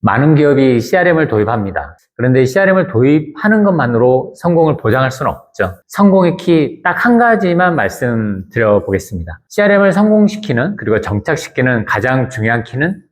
많은 기업이 CRM을 도입합니다. 그런데 CRM을 도입하는 것만으로 성공을 보장할 수는 없죠. 성공의 키 딱 한 가지만 말씀드려 보겠습니다. CRM을 성공시키는 그리고 정착시키는 가장 중요한 키는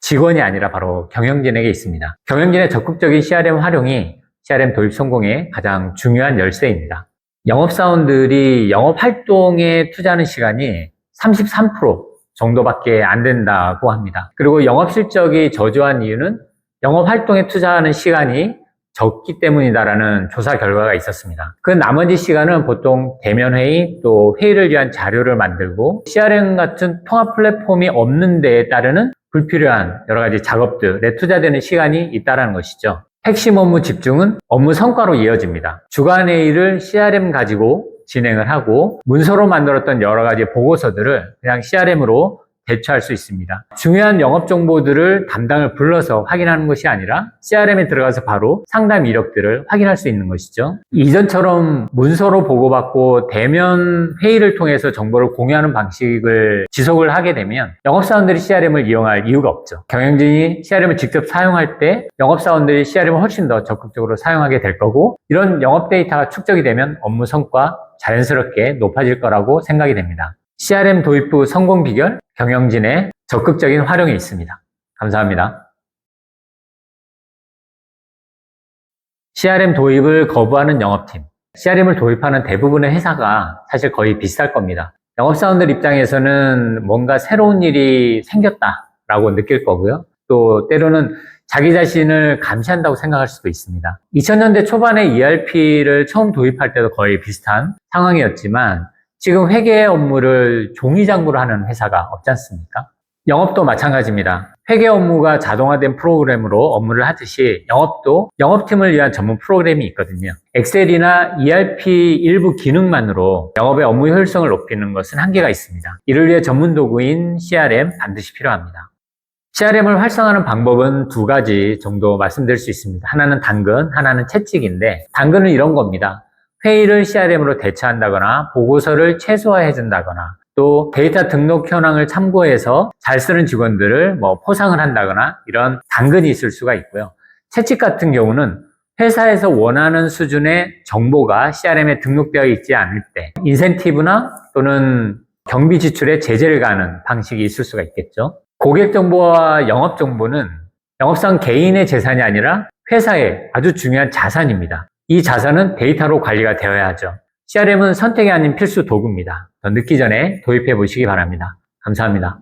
직원이 아니라 바로 경영진에게 있습니다. 경영진의 적극적인 CRM 활용이 CRM 도입 성공의 가장 중요한 열쇠입니다. 영업사원들이 영업활동에 투자하는 시간이 33% 정도밖에 안 된다고 합니다. 그리고 영업실적이 저조한 이유는 영업활동에 투자하는 시간이 적기 때문이다라는 조사 결과가 있었습니다. 그 나머지 시간은 보통 대면회의 또 회의를 위한 자료를 만들고 CRM 같은 통합 플랫폼이 없는 데에 따르는 불필요한 여러 가지 작업들에 투자되는 시간이 있다는 것이죠. 핵심 업무 집중은 업무 성과로 이어집니다. 주간회의를 CRM 가지고 진행을 하고 문서로 만들었던 여러 가지 보고서들을 그냥 CRM으로 대처할 수 있습니다. 중요한 영업 정보들을 담당을 불러서 확인하는 것이 아니라 CRM에 들어가서 바로 상담 이력들을 확인할 수 있는 것이죠. 이전처럼 문서로 보고받고 대면 회의를 통해서 정보를 공유하는 방식을 지속을 하게 되면 영업사원들이 CRM을 이용할 이유가 없죠. 경영진이 CRM을 직접 사용할 때 영업사원들이 CRM을 훨씬 더 적극적으로 사용하게 될 거고, 이런 영업 데이터가 축적이 되면 업무 성과 자연스럽게 높아질 거라고 생각이 됩니다. CRM 도입 후 성공 비결, 경영진의 적극적인 활용이 있습니다. 감사합니다. CRM 도입을 거부하는 영업팀. CRM을 도입하는 대부분의 회사가 사실 거의 비슷할 겁니다. 영업사원들 입장에서는 뭔가 새로운 일이 생겼다라고 느낄 거고요. 또 때로는 자기 자신을 감시한다고 생각할 수도 있습니다. 2000년대 초반에 ERP를 처음 도입할 때도 거의 비슷한 상황이었지만 지금 회계 업무를 종이장부로 하는 회사가 없지 않습니까? 영업도 마찬가지입니다. 회계 업무가 자동화된 프로그램으로 업무를 하듯이 영업도 영업팀을 위한 전문 프로그램이 있거든요. 엑셀이나 ERP 일부 기능만으로 영업의 업무 효율성을 높이는 것은 한계가 있습니다. 이를 위해 전문 도구인 CRM 반드시 필요합니다. CRM을 활성화하는 방법은 두 가지 정도 말씀드릴 수 있습니다. 하나는 당근, 하나는 채찍인데, 당근은 이런 겁니다. 회의를 CRM으로 대체한다거나 보고서를 최소화해 준다거나 또 데이터 등록 현황을 참고해서 잘 쓰는 직원들을 포상을 한다거나 이런 당근이 있을 수가 있고요. 채찍 같은 경우는 회사에서 원하는 수준의 정보가 CRM에 등록되어 있지 않을 때 인센티브나 또는 경비 지출에 제재를 가하는 방식이 있을 수가 있겠죠. 고객 정보와 영업 정보는 영업사원 개인의 재산이 아니라 회사의 아주 중요한 자산입니다. 이 자산은 데이터로 관리가 되어야 하죠. CRM은 선택이 아닌 필수 도구입니다. 더 늦기 전에 도입해 보시기 바랍니다. 감사합니다.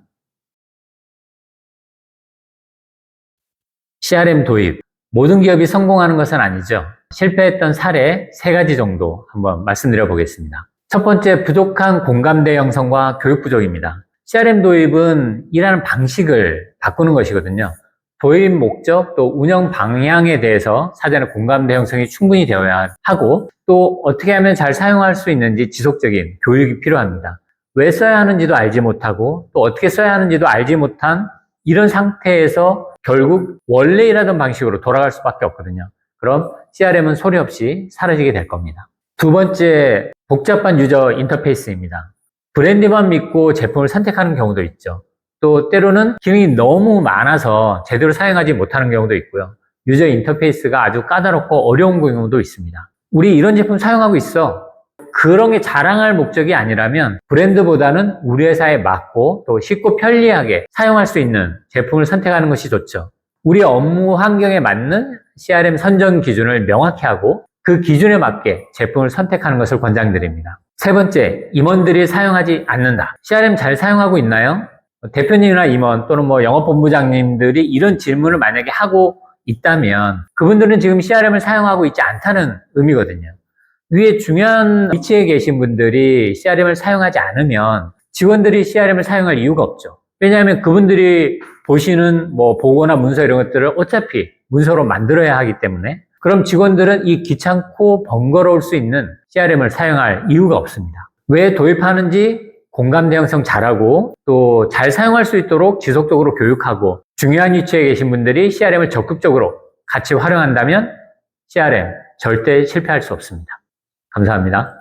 CRM 도입. 모든 기업이 성공하는 것은 아니죠. 실패했던 사례 3가지 정도 한번 말씀드려 보겠습니다. 첫 번째, 부족한 공감대 형성과 교육 부족입니다. CRM 도입은 일하는 방식을 바꾸는 것이거든요. 도입 목적 또 운영 방향에 대해서 사전에 공감대 형성이 충분히 되어야 하고, 또 어떻게 하면 잘 사용할 수 있는지 지속적인 교육이 필요합니다. 왜 써야 하는지도 알지 못하고 또 어떻게 써야 하는지도 알지 못한 이런 상태에서 결국 원래 일하던 방식으로 돌아갈 수밖에 없거든요. 그럼 CRM은 소리 없이 사라지게 될 겁니다. 두 번째, 복잡한 유저 인터페이스입니다. 브랜드만 믿고 제품을 선택하는 경우도 있죠. 또 때로는 기능이 너무 많아서 제대로 사용하지 못하는 경우도 있고요. 유저 인터페이스가 아주 까다롭고 어려운 경우도 있습니다. 우리 이런 제품 사용하고 있어. 그런 게 자랑할 목적이 아니라면 브랜드보다는 우리 회사에 맞고 또 쉽고 편리하게 사용할 수 있는 제품을 선택하는 것이 좋죠. 우리 업무 환경에 맞는 CRM 선정 기준을 명확히 하고 그 기준에 맞게 제품을 선택하는 것을 권장드립니다. 세 번째, 임원들이 사용하지 않는다. CRM 잘 사용하고 있나요? 대표님이나 임원 또는 영업본부장님들이 이런 질문을 만약에 하고 있다면 그분들은 지금 CRM을 사용하고 있지 않다는 의미거든요. 위에 중요한 위치에 계신 분들이 CRM을 사용하지 않으면 직원들이 CRM을 사용할 이유가 없죠. 왜냐하면 그분들이 보시는 보고나 문서 이런 것들을 어차피 문서로 만들어야 하기 때문에, 그럼 직원들은 이 귀찮고 번거로울 수 있는 CRM을 사용할 이유가 없습니다. 왜 도입하는지 공감대 형성 잘하고 또 잘 사용할 수 있도록 지속적으로 교육하고 중요한 위치에 계신 분들이 CRM을 적극적으로 같이 활용한다면 CRM 절대 실패할 수 없습니다. 감사합니다.